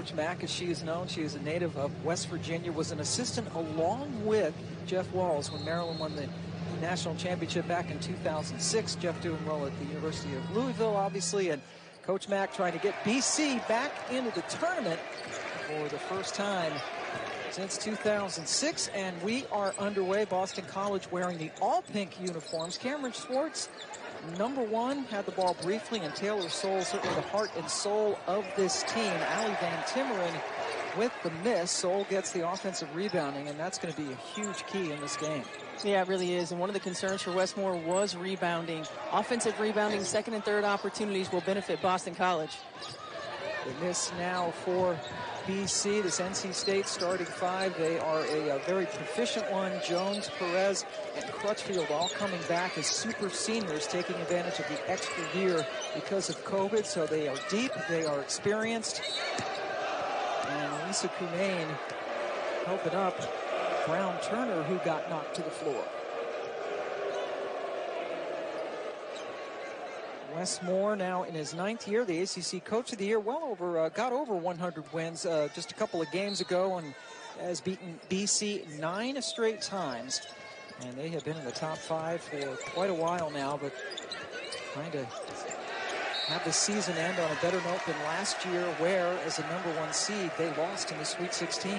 Coach Mack, as she is known, she is a native of West Virginia, was an assistant along with Jeff Walls when Maryland won the national championship back in 2006. Jeff doing well at the University of Louisville, obviously, and Coach Mack trying to get BC back into the tournament for the first time since 2006, and we are underway. Boston College wearing the all-pink uniforms. Cameron Swartz, number one, had the ball briefly, and Taylor Soule, certainly the heart and soul of this team. Allie Van Timmeren with the miss. Soule gets the offensive rebounding, and that's going to be a huge key in this game. Yeah, it really is. And one of the concerns for Westmore was rebounding. Offensive rebounding, second and third opportunities will benefit Boston College. The miss now for BC, this NC State starting five. They are a very proficient one. Jones, Perez, and Crutchfield all coming back as super seniors, taking advantage of the extra year because of COVID. So they are deep, they are experienced. And Lisa Cunane helping up Brown Turner, who got knocked to the floor. Westmore now in his 9th year, the ACC Coach of the Year, got over 100 wins just a couple of games ago, and has beaten BC 9 straight times. And they have been in the top 5 for quite a while now, but trying to have the season end on a better note than last year, where, as a number 1 seed, they lost in the Sweet 16.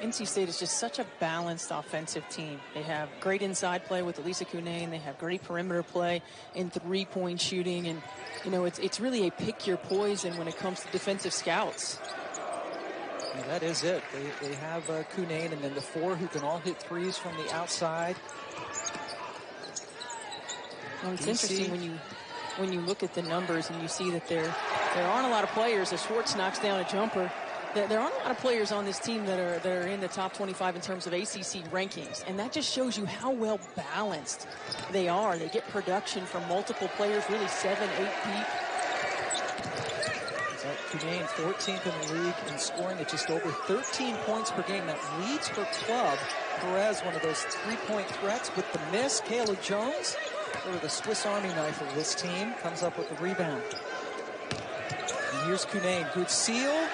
NC State is just such a balanced offensive team. They have great inside play with Elisa Cunane. They have great perimeter play in three-point shooting. And, you know, it's really a pick your poison when it comes to defensive scouts. Yeah, that is it. They have Cunane, and then the 4 who can all hit threes from the outside. Well, it's interesting when you look at the numbers and you see that there aren't a lot of players. As Swartz knocks down a jumper, there aren't a lot of players on this team that are in the top 25 in terms of ACC rankings, and that just shows you how well balanced they are. They get production from multiple players, really 7, 8 deep. Cunane, 14th in the league in scoring at just over 13 points per game. That leads her club. Perez, one of those three-point threats with the miss. Kayla Jones, sort of the Swiss Army knife of this team, comes up with the rebound. And here's Cunane, good seal.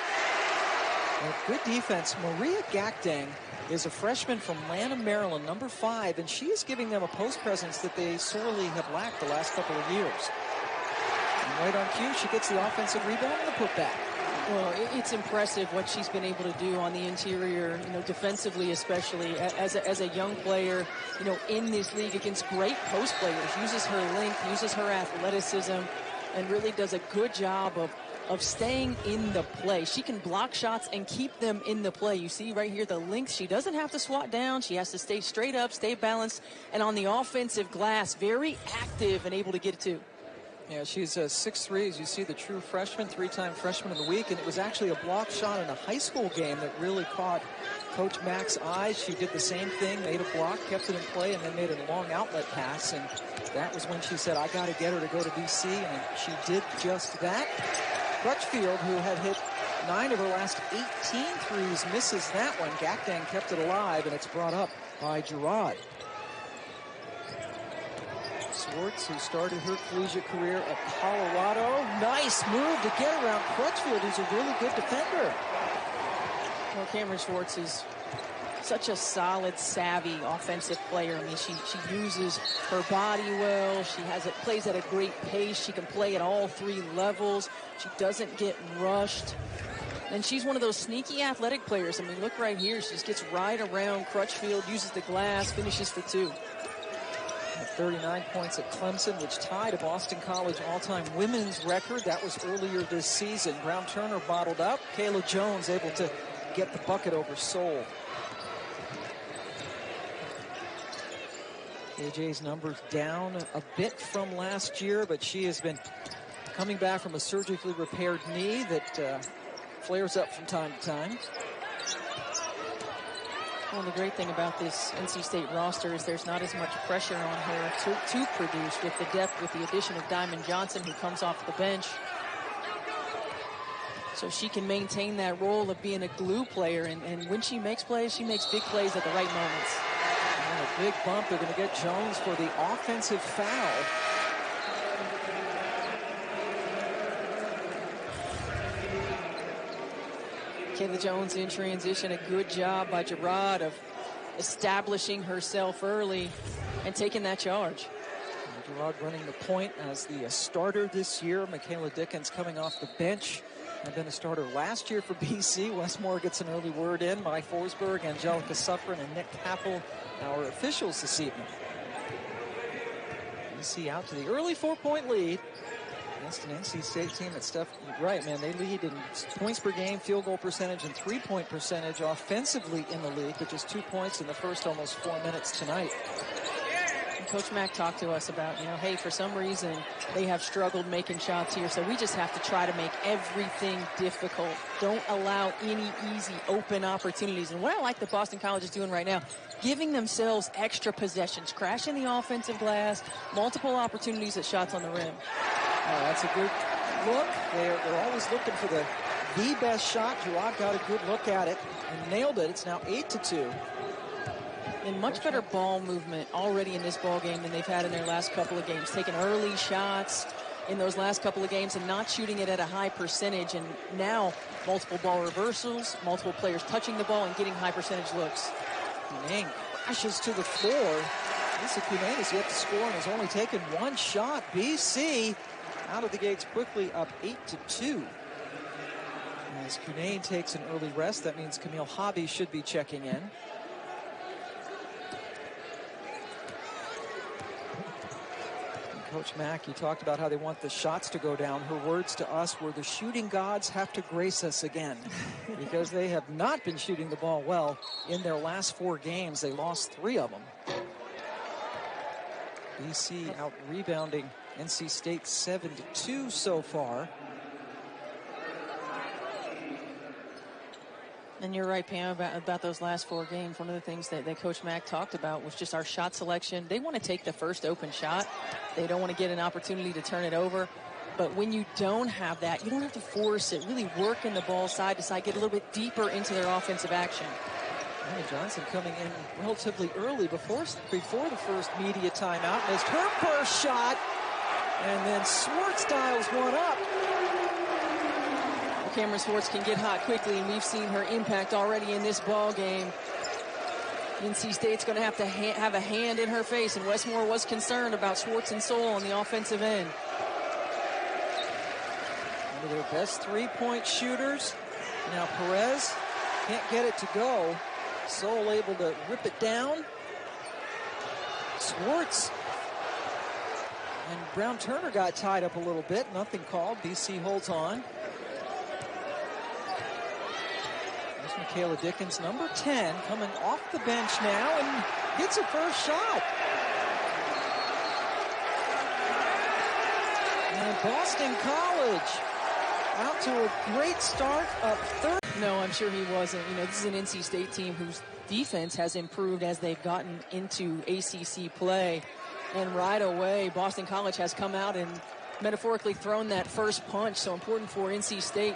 Good defense. Maria Gakdang is a freshman from Lanham, Maryland, number 5, and she is giving them a post presence that they sorely have lacked the last couple of years. And right on cue, she gets the offensive rebound and the putback. Well, it's impressive what she's been able to do on the interior, you know, defensively especially, as a young player, you know, in this league against great post players. Uses her length, uses her athleticism, and really does a good job of staying in the play. She can block shots and keep them in the play. You see right here the length. She doesn't have to swat down. She has to stay straight up, stay balanced, and on the offensive glass, very active and able to get it to. Yeah, she's 6'3", as you see, the true freshman, 3-time freshman of the week, and it was actually a block shot in a high school game that really caught Coach Mack's eyes. She did the same thing, made a block, kept it in play, and then made a long outlet pass, and that was when she said, I got to get her to go to BC, and she did just that. Crutchfield, who had hit 9 of her last 18 threes, misses that one. Gakdang kept it alive, and it's brought up by Gerard. Swartz, who started her collegiate career at Colorado. Nice move to get around Crutchfield, who's a really good defender. Well, Cameron Swartz is such a solid, savvy offensive player. I mean, she uses her body well. She plays at a great pace. She can play at all 3 levels. She doesn't get rushed. And she's one of those sneaky athletic players. I mean, look right here. She just gets right around Crutchfield, uses the glass, finishes for 2. 39 points at Clemson, which tied a Boston College all-time women's record. That was earlier this season. Brown Turner bottled up. Kayla Jones able to get the bucket over Soule. AJ's numbers down a bit from last year, but she has been coming back from a surgically repaired knee that flares up from time to time. Well, the great thing about this NC State roster is there's not as much pressure on her to produce with the depth, with the addition of Diamond Johnson, who comes off the bench. So she can maintain that role of being a glue player, and when she makes plays, she makes big plays at the right moments. And a big bump. They're going to get Jones for the offensive foul. Kayla Jones in transition. A good job by Gerard of establishing herself early and taking that charge. Gerard running the point as the starter this year. Michaela Dickens coming off the bench. Had been a starter last year for BC. Westmore gets an early word in. Mai Forsberg, Angelica Suffren, and Nick Capel, our officials this evening. BC out to the early 4-point lead against an NC State team that Steph, right, man, they lead in points per game, field goal percentage, and three-point percentage offensively in the league, but just 2 points in the first almost 4 minutes tonight. And Coach Mack talked to us about, hey, for some reason they have struggled making shots here, so we just have to try to make everything difficult. Don't allow any easy open opportunities. And what I like that Boston College is doing right now, giving themselves extra possessions, crashing the offensive glass, multiple opportunities at shots on the rim. Oh, that's a good look. They're always looking for the best shot. Gerard got a good look at it and nailed it. It's now 8-2. And much better ball movement already in this ball game than they've had in their last couple of games. Taking early shots in those last couple of games and not shooting it at a high percentage. And now multiple ball reversals, multiple players touching the ball and getting high percentage looks. Cunane crashes to the floor. Lisa Cunane has yet to score and has only taken one shot. BC out of the gates quickly, up 8-2. As Cunane takes an early rest, that means Camille Hobby should be checking in. Coach Mack, he talked about how they want the shots to go down. Her words to us were, the shooting gods have to grace us again, because they have not been shooting the ball well in their last 4 games. They lost 3 of them. BC out rebounding NC State 7-2 so far. And you're right, Pam, about those last 4 games. One of the things that Coach Mack talked about was just our shot selection. They want to take the first open shot. They don't want to get an opportunity to turn it over. But when you don't have that, you don't have to force it. Really work in the ball side to side, get a little bit deeper into their offensive action. Emma Johnson coming in relatively early before the first media timeout. Missed her first shot. And then Swartz dials one up. Cameron Swartz can get hot quickly, and we've seen her impact already in this ball game. NC State's going to have a hand in her face, and Westmore was concerned about Swartz and Soul on the offensive end. One of their best three-point shooters. Now Perez can't get it to go. Soul able to rip it down. Swartz and Brown Turner got tied up a little bit. Nothing called. BC holds on. Michaela Dickens, number 10, coming off the bench now and gets a first shot. And Boston College out to a great start, up 30. No, I'm sure he wasn't. This is an NC State team whose defense has improved as they've gotten into ACC play. And right away, Boston College has come out and metaphorically thrown that first punch. So important for NC State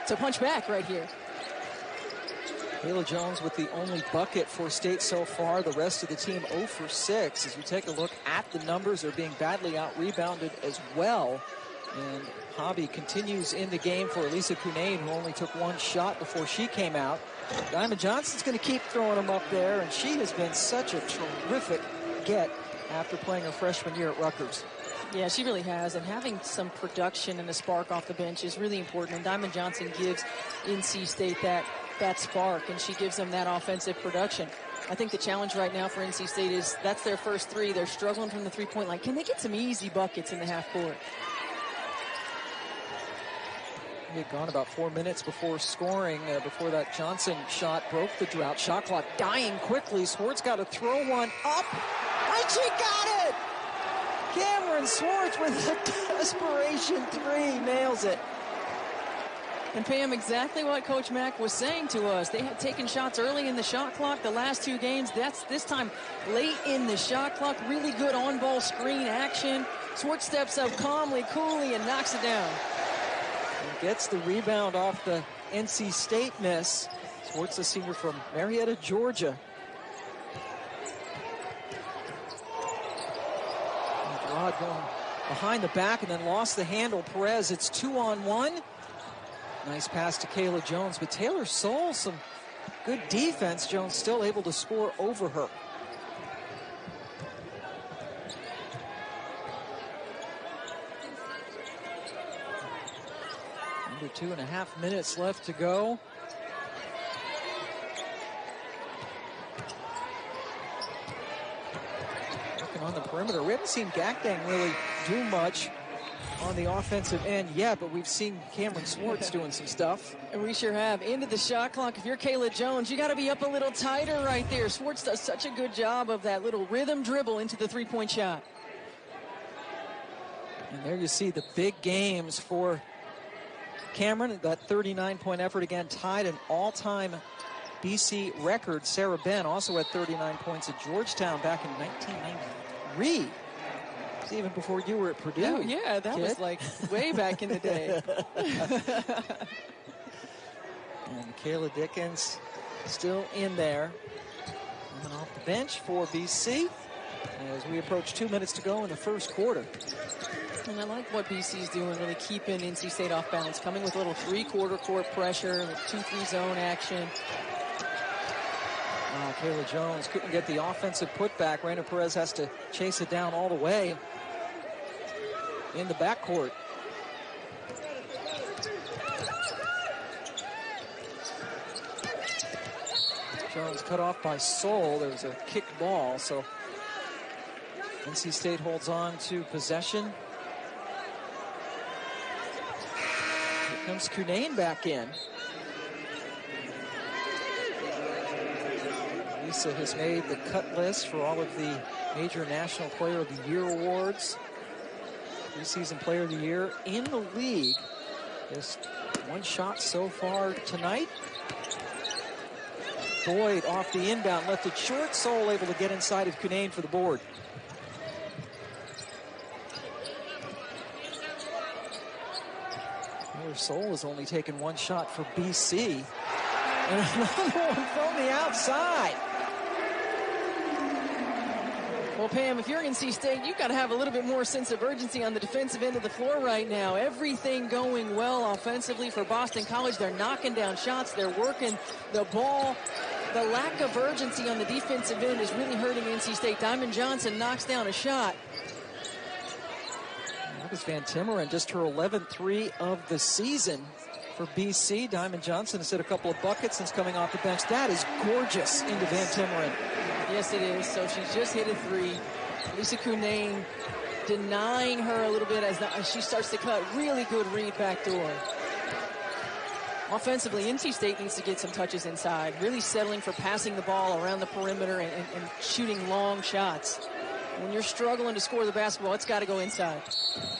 to punch back right here. Kayla Jones with the only bucket for State so far. The rest of the team 0 for 6. As we take a look at the numbers, they're being badly out-rebounded as well. And Hobby continues in the game for Elisa Cunane, who only took 1 shot before she came out. Diamond Johnson's going to keep throwing them up there, and she has been such a terrific get after playing her freshman year at Rutgers. Yeah, she really has, and having some production and a spark off the bench is really important. And Diamond Johnson gives NC State that spark, and she gives them that offensive production. I think the challenge right now for NC State is that's their first 3. They're struggling from the three-point line. Can they get some easy buckets in the half court? He had gone about 4 minutes before scoring, before that Johnson shot broke the drought. Shot clock dying quickly. Swartz got to throw one up, and she got it! Cameron Swartz with a desperation 3, nails it. And Pam, exactly what Coach Mack was saying to us. They had taken shots early in the shot clock the last 2 games. That's this time late in the shot clock. Really good on-ball screen action. Swartz steps up calmly, coolly, and knocks it down. And gets the rebound off the NC State miss. Swartz, a senior from Marietta, Georgia. And Gerard going behind the back and then lost the handle. Perez, it's 2-on-1. Nice pass to Kayla Jones, but Taylor Soule, some good defense. Jones still able to score over her. Under 2.5 minutes left to go. Working on the perimeter. We haven't seen Gakdang really do much on the offensive end yet, but we've seen Cameron Swartz doing some stuff. And we sure have. Into the shot clock. If you're Kayla Jones, you got to be up a little tighter right there. Swartz does such a good job of that little rhythm dribble into the three-point shot. And there you see the big games for Cameron. That 39-point effort again tied an all-time BC record. Sarah Ben also had 39 points at Georgetown back in 1993. Even before you were at Purdue. Oh, yeah, that was like way back in the day. And Kayla Dickens still in there. Coming off the bench for BC as we approach 2 minutes to go in the first quarter. And I like what BC's doing, really keeping NC State off balance, coming with a little three-quarter court pressure, 2-3 zone action. Kayla Jones couldn't get the offensive putback. Raina Perez has to chase it down all the way in the backcourt. Jones cut off by Soule. There was a kick ball, so NC State holds on to possession. Here comes Cunane back in. Lisa has made the cut list for all of the major National Player of the Year awards. Preseason Player of the Year in the league. Just one shot so far tonight. Boyd off the inbound, left it short. Soule able to get inside of Cunane for the board. Taylor Soule has only taken one shot for BC. And another one from the outside. Well, Pam, if you're NC State, you've got to have a little bit more sense of urgency on the defensive end of the floor right now. Everything going well offensively for Boston College. They're knocking down shots. They're working the ball. The lack of urgency on the defensive end is really hurting NC State. Diamond Johnson knocks down a shot. That was Van Timmeren, just her 11th three of the season for BC. Diamond Johnson has hit a couple of buckets since coming off the bench. That is gorgeous into Van Timmeren. Yes, it is. So she's just hit a three. Lisa Cunane denying her a little bit as she starts to cut. Really good read back door. Offensively, NC State needs to get some touches inside. Really settling for passing the ball around the perimeter and shooting long shots. When you're struggling to score the basketball, it's got to go inside.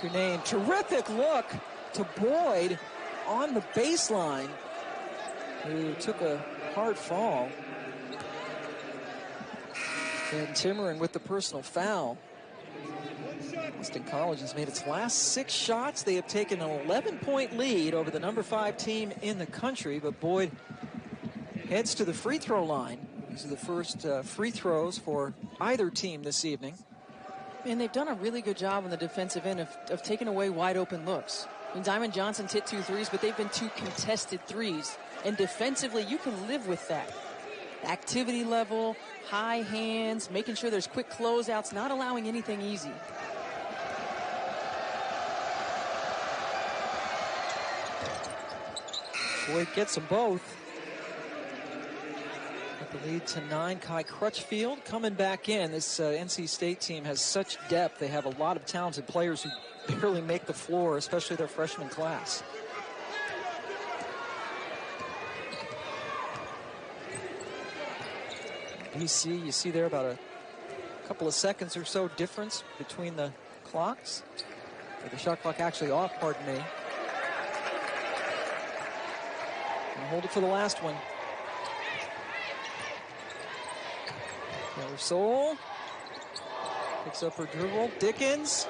Cunane, terrific look to Boyd on the baseline, who took a hard fall. Van Timmeren with the personal foul. Boston College has made its last 6 shots. They have taken an 11-point lead over the number 5 team in the country, but Boyd heads to the free throw line. These are the first free throws for either team this evening. And they've done a really good job on the defensive end of taking away wide open looks. I mean, Diamond Johnson's hit 2 threes, but they've been 2 contested threes. And defensively, you can live with that. Activity level, high hands, making sure there's quick closeouts, not allowing anything easy. Boyd gets them both. At the lead to 9. Kai Crutchfield coming back in. This NC State team has such depth. They have a lot of talented players who barely make the floor, especially their freshman class. BC, you see there about a couple of seconds or so difference between the clocks. Or the shot clock actually off, pardon me. And hold it for the last one. Taylor Soule picks up her dribble. Dickens.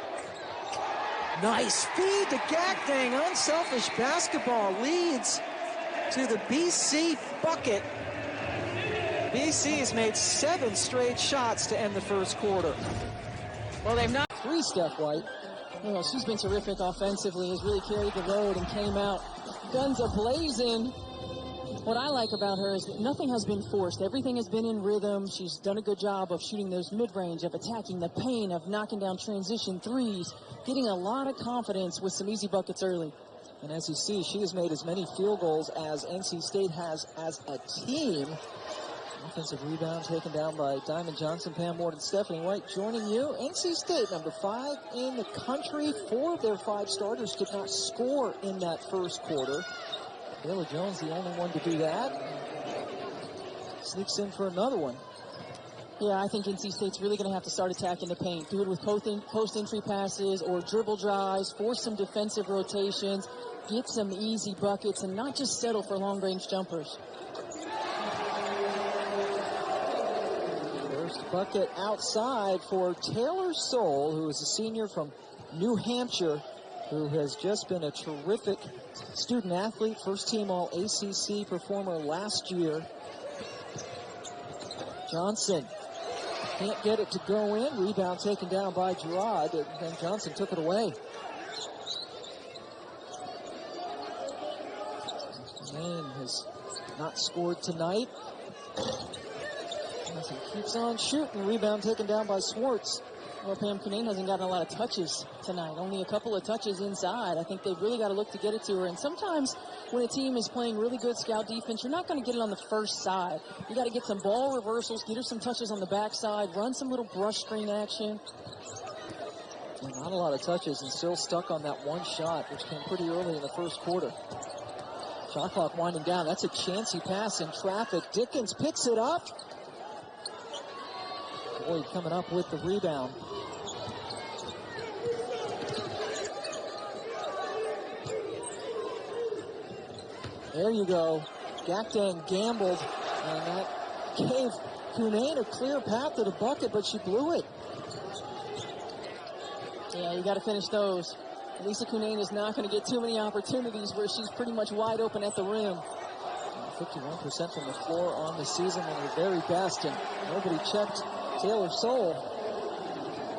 Nice feed to Gakdang. Unselfish basketball leads to the BC bucket. BC has made 7 straight shots to end the first quarter. Well, they've not. 3, Steph White. You know, she's been terrific offensively, has really carried the load and came out Guns are blazing. What I like about her is that nothing has been forced. Everything has been in rhythm. She's done a good job of shooting those mid-range, of attacking the paint, of knocking down transition threes, getting a lot of confidence with some easy buckets early. And as you see, she has made as many field goals as NC State has as a team. Offensive rebound taken down by Diamond Johnson, Pam Ward, and Stephanie White joining you. NC State, number 5 in the country. 4 of their 5 starters did not score in that first quarter. Taylor Jones, the only one to do that. Sneaks in for another one. Yeah, I think NC State's really going to have to start attacking the paint. Do it with post-entry passes or dribble drives, force some defensive rotations, get some easy buckets, and not just settle for long-range jumpers. First bucket outside for Taylor Soule, who is a senior from New Hampshire, who has just been a terrific student athlete, first team All-ACC performer last year. Johnson can't get it to go in. Rebound taken down by Gerard, and then Johnson took it away. Maine has not scored tonight. Johnson keeps on shooting. Rebound taken down by Swartz. Well, Pam Cunane hasn't gotten a lot of touches tonight. Only a couple of touches inside. I think they've really got to look to get it to her. And sometimes when a team is playing really good scout defense, you're not going to get it on the first side. You got to get some ball reversals, get her some touches on the backside, run some little brush screen action. Well, not a lot of touches, and still stuck on that one shot, which came pretty early in the first quarter. Shot clock winding down. That's a chancy pass in traffic. Dickens picks it up. Boyd coming up with the rebound. There you go. Gakdang gambled, and that gave Cunane a clear path to the bucket, but she blew it. Yeah, you got to finish those. Lisa Cunane is not going to get too many opportunities where she's pretty much wide open at the rim. 51% from the floor on the season, one of the very best, and nobody checked Taylor Soule.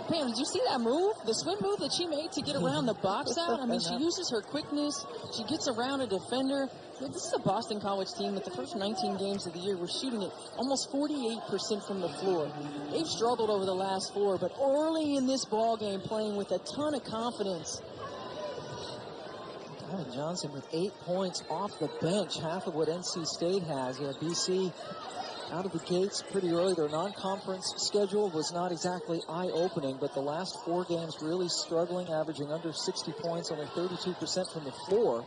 Pam, did you see that move? The swim move that she made to get around the box out? I mean, she uses her quickness. She gets around a defender. This is a Boston College team that the first 19 games of the year were shooting it almost 48% from the floor. They've struggled over the last 4, but early in this ball game playing with a ton of confidence. Diamond Johnson with 8 points off the bench, half of what NC State has. Yeah, BC out of the gates pretty early. Their non-conference schedule was not exactly eye-opening, but the last 4 games really struggling, averaging under 60 points, only 32% from the floor.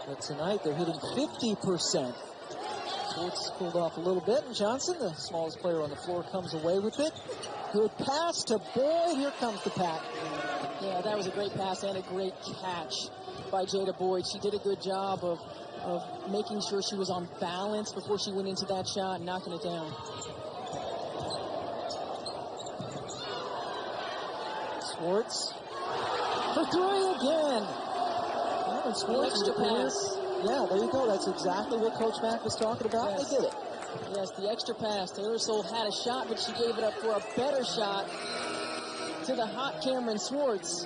But tonight they're hitting 50%. Swartz pulled off a little bit, and Johnson, the smallest player on the floor, comes away with it. Good pass to Boyd. Here comes the pack. Yeah, that was a great pass and a great catch by Jada Boyd. She did a good job of making sure she was on balance before she went into that shot and knocking it down. Swartz for 3 again. Swartz extra pass. Yeah, there you go. That's exactly what Coach Mack was talking about. Yes. They did it. Yes, the extra pass. Taylor Soule had a shot, but she gave it up for a better shot to the hot Cameron Swartz.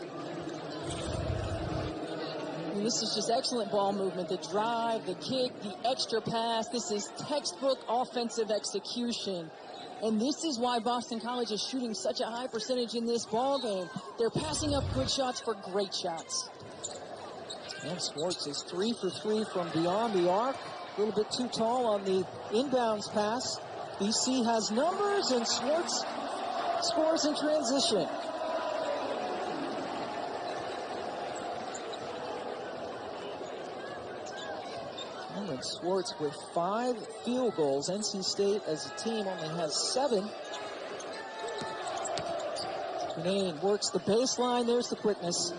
And this is just excellent ball movement. The drive, the kick, the extra pass. This is textbook offensive execution. And this is why Boston College is shooting such a high percentage in this ball game. They're passing up good shots for great shots. And Swartz is 3 for 3 from beyond the arc. A little bit too tall on the inbounds pass. BC has numbers, and Swartz scores in transition. Cameron Swartz with 5 field goals. NC State as a team only has 7. Cunane works the baseline. There's the quickness.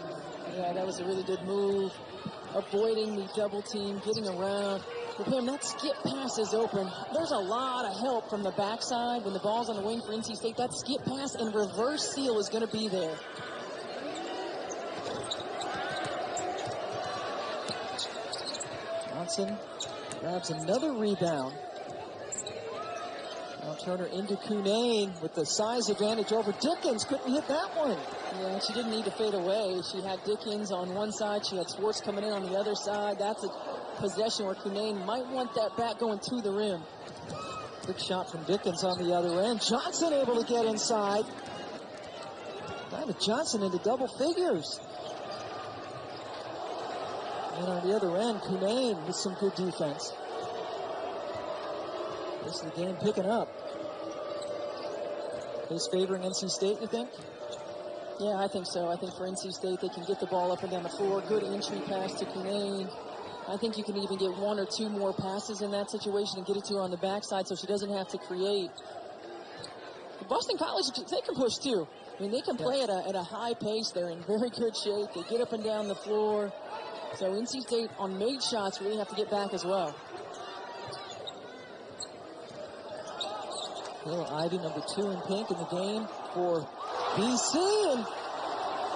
Yeah, that was a really good move. Avoiding the double team, getting around. But Pam, that skip pass is open. There's a lot of help from the backside when the ball's on the wing for NC State. That skip pass and reverse seal is going to be there. Johnson grabs another rebound. Now Turner into Cunane with the size advantage over Dickens. Couldn't hit that one. Yeah, she didn't need to fade away. She had Dickens on one side. She had Swartz coming in on the other side. That's a possession where Cunane might want that back going to the rim. Good shot from Dickens on the other end. Johnson able to get inside. Diamond Johnson into double figures. And on the other end, Cunane with some good defense. This is the game picking up. Is favoring NC State, you think? Yeah, I think so. I think for NC State, they can get the ball up and down the floor. Good entry pass to Cunane. I think you can even get one or two more passes in that situation and get it to her on the backside so she doesn't have to create. Boston College, they can push too. I mean, they can play at a high pace. They're in very good shape. They get up and down the floor. So NC State on made shots really have to get back as well. Little Ivy, number 2 in pink in the game for BC. And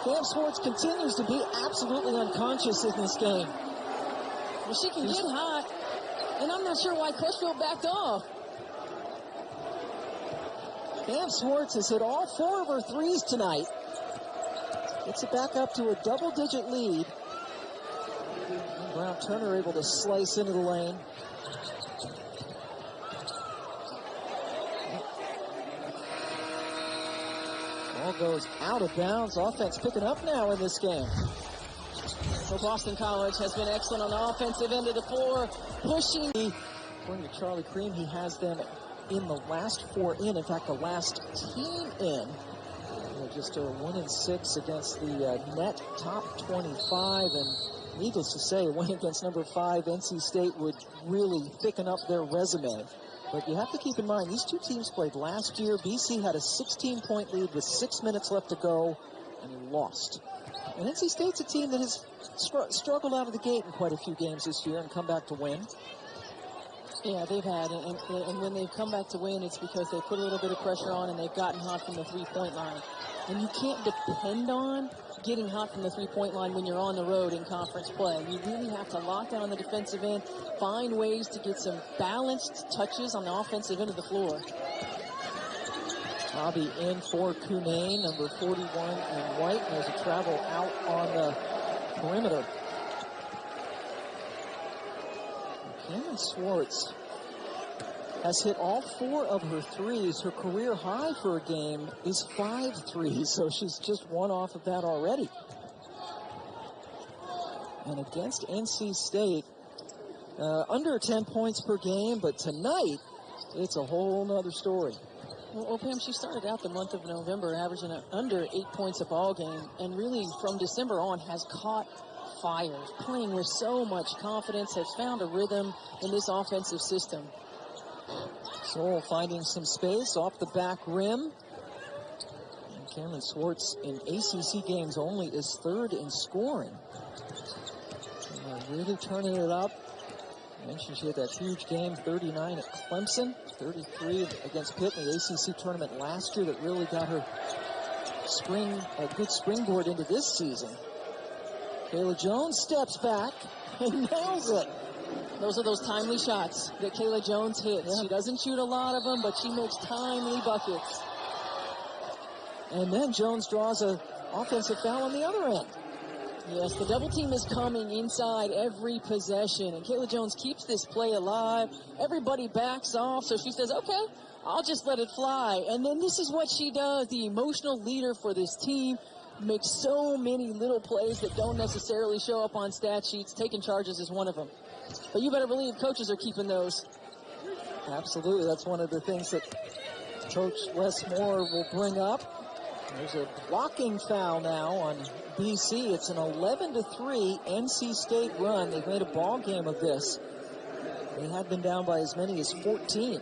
Cam Swartz continues to be absolutely unconscious in this game. Well, she can get hot, and I'm not sure why Crutchfield backed off. Cam Swartz has hit all 4 of her threes tonight. Gets it back up to a double-digit lead. And Brown Turner able to slice into the lane. Ball goes out of bounds. Offense picking up now in this game. So Boston College has been excellent on the offensive end of the floor, pushing. According to Charlie Cream, he has them in the last 4 in. In fact, the last team in. Just 1-6 against the net top 25. And needless to say, a win against number 5 NC State would really thicken up their resume. But you have to keep in mind, these two teams played last year. BC had a 16-point lead with 6 minutes left to go and lost. And NC State's a team that has struggled out of the gate in quite a few games this year and come back to win. Yeah, they've had, and when they've come back to win, it's because they put a little bit of pressure on and they've gotten hot from the three-point line. And you can't depend on getting hot from the three-point line when you're on the road in conference play. You really have to lock down on the defensive end, find ways to get some balanced touches on the offensive end of the floor. Bobby in for Cunane, number 41 in white. There's a travel out on the perimeter. Cameron Swartz has hit all 4 of her threes. Her career high for a game is 5 threes, so she's just 1 off of that already. And against NC State, under 10 points per game, but tonight, it's a whole nother story. Well, Pam, she started out the month of November averaging under 8 points a ball game, and really from December on has caught fire, playing with so much confidence, has found a rhythm in this offensive system. Soul finding some space off the back rim. And Cameron Swartz in ACC games only is 3rd in scoring. Really turning it up. I mentioned she had that huge game, 39 at Clemson, 33 against Pitt in the ACC tournament last year that really got her a good springboard into this season. Kayla Jones steps back and nails it. Those are those timely shots that Kayla Jones hits. Yeah. She doesn't shoot a lot of them, but she makes timely buckets. And then Jones draws an offensive foul on the other end. Yes, the double team is coming inside every possession, and Kayla Jones keeps this play alive. Everybody backs off, so she says, okay, I'll just let it fly. And then this is what she does, the emotional leader for this team. Makes so many little plays that don't necessarily show up on stat sheets. Taking charges is one of them. But you better believe coaches are keeping those. Absolutely. That's one of the things that Coach Les Moore will bring up. There's a blocking foul now on BC. It's an 11-3 NC State run. They've made a ball game of this. They had been down by as many as 14.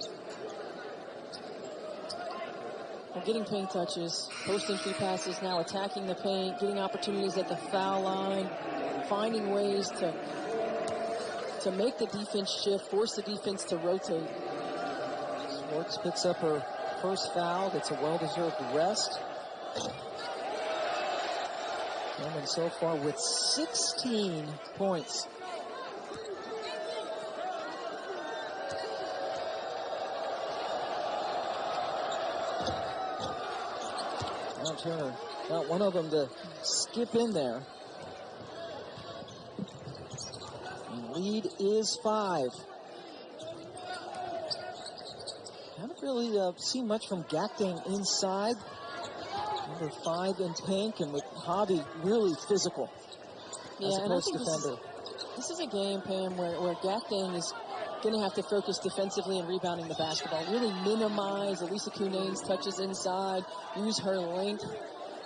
Well, getting paint touches, post-entry passes now, attacking the paint, getting opportunities at the foul line, finding ways to make the defense shift, force the defense to rotate. Swartz picks up her first foul. Gets a well-deserved rest. Cameron so far with 16 points. Turner got one of them to skip in there. And lead is 5. Haven't really seen much from Gakdeng inside. Number 5 in pink, and with Hobby really physical as a post defender. This is a game, Pam, where Gakdeng is going to have to focus defensively and rebounding the basketball. Really minimize Elisa Cunane's touches inside. Use her length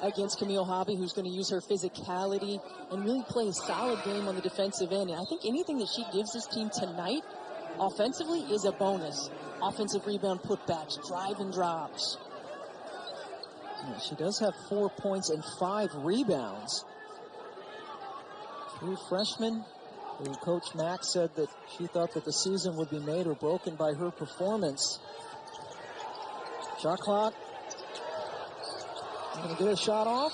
against Camille Hobby, who's going to use her physicality and really play a solid game on the defensive end. And I think anything that she gives this team tonight offensively is a bonus. Offensive rebound putbacks, drive and drops. Yeah, she does have 4 points and 5 rebounds. True freshman. Coach Mack said that she thought that the season would be made or broken by her performance. Shot clock. Going to get a shot off.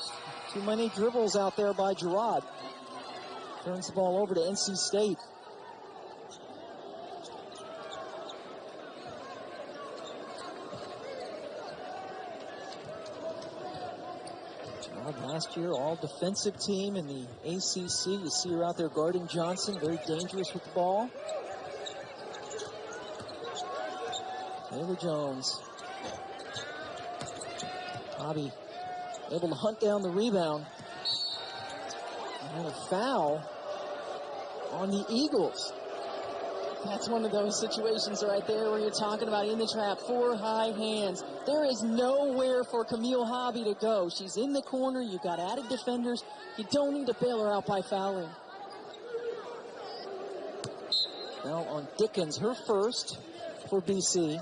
Too many dribbles out there by Gerard. Turns the ball over to NC State. Last year, all defensive team in the ACC. You see her out there guarding Johnson, very dangerous with the ball. Taylor Jones. Hobby able to hunt down the rebound. And a foul on the Eagles. That's one of those situations right there where you're talking about in the trap, 4 high hands. There is nowhere for Camille Hobby to go. She's in the corner. You've got added defenders. You don't need to bail her out by fouling. Now on Dickens, her first for BC.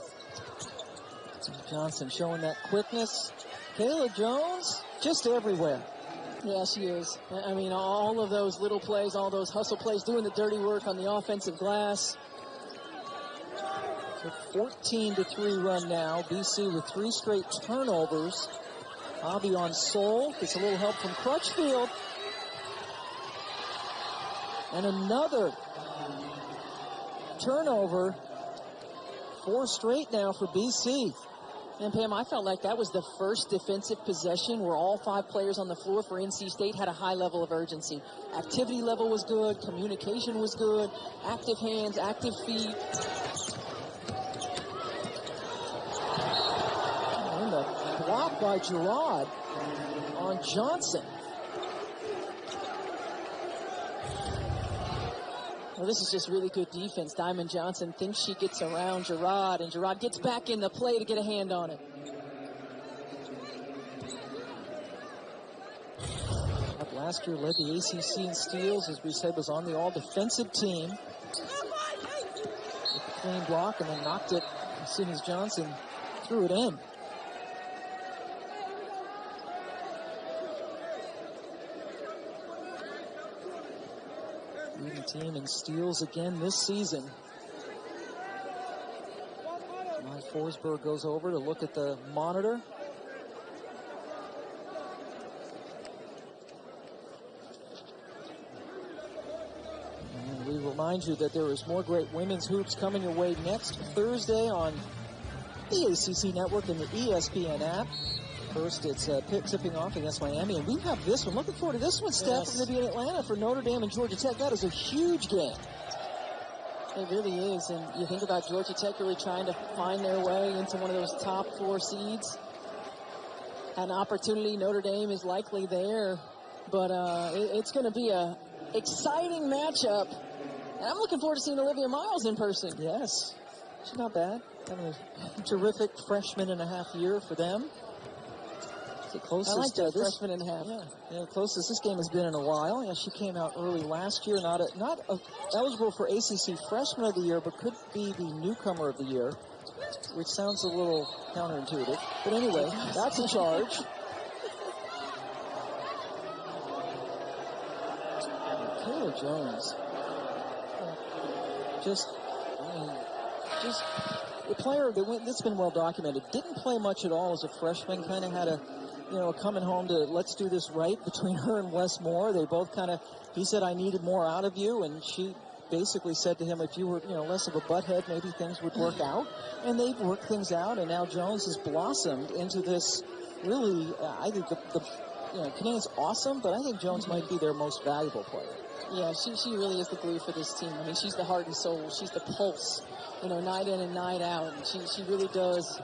Johnson showing that quickness. Kayla Jones just everywhere. Yeah, she is. I mean, all of those little plays, all those hustle plays, doing the dirty work on the offensive glass. So 14-3 run now. BC with 3 straight turnovers. Hobby on Sol. Gets a little help from Crutchfield. And another turnover. 4 straight now for BC. And Pam, I felt like that was the first defensive possession where all 5 players on the floor for NC State had a high level of urgency. Activity level was good, communication was good, active hands, active feet. And the block by Gerard on Johnson. Well, this is just really good defense. Diamond Johnson thinks she gets around Gerard, and Gerard gets back in the play to get a hand on it. Last year led the ACC in steals, as we said, was on the all-defensive team. With a clean block and then knocked it as soon as Johnson threw it in. Leading team in steals again this season. Mike Forsberg goes over to look at the monitor. And we remind you that there is more great women's hoops coming your way next Thursday on the ACC Network and the ESPN app. First, it's tipping off against Miami, and we have this one. Looking forward to this one, Steph. Yes. We're going to be in Atlanta for Notre Dame and Georgia Tech. That is a huge game. It really is, and you think about Georgia Tech really trying to find their way into one of those top 4 seeds. An opportunity, Notre Dame is likely there, but it's going to be a exciting matchup. And I'm looking forward to seeing Olivia Miles in person. Yes, she's not bad. Having a terrific freshman and a half year for them. The closest, I like that, freshman and a half. Yeah, the closest this game has been in a while. Yeah, she came out early last year, not eligible for ACC Freshman of the Year, but could be the Newcomer of the Year, which sounds a little counterintuitive. But anyway, that's a charge. Kayla Jones, just a player that's been well documented. Didn't play much at all as a freshman. Kind of had a coming home to let's do this right between her and Wes Moore. They both he said, I needed more out of you. And she basically said to him, if you were, less of a butthead, maybe things would work out. And they've worked things out. And now Jones has blossomed into this really, I think Kanane's awesome, but I think Jones might be their most valuable player. Yeah, she really is the glue for this team. I mean, she's the heart and soul. She's the pulse, night in and night out. And she really does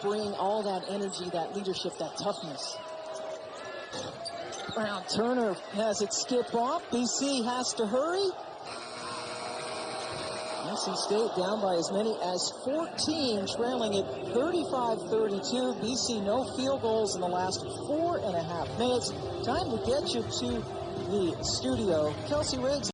bring all that energy, that leadership, that toughness. Brown Turner has it skip off. BC has to hurry. NC State down by as many as 14, trailing it 35-32. BC no field goals in the last 4.5 minutes. Time to get you to the studio. Kelsey Riggs.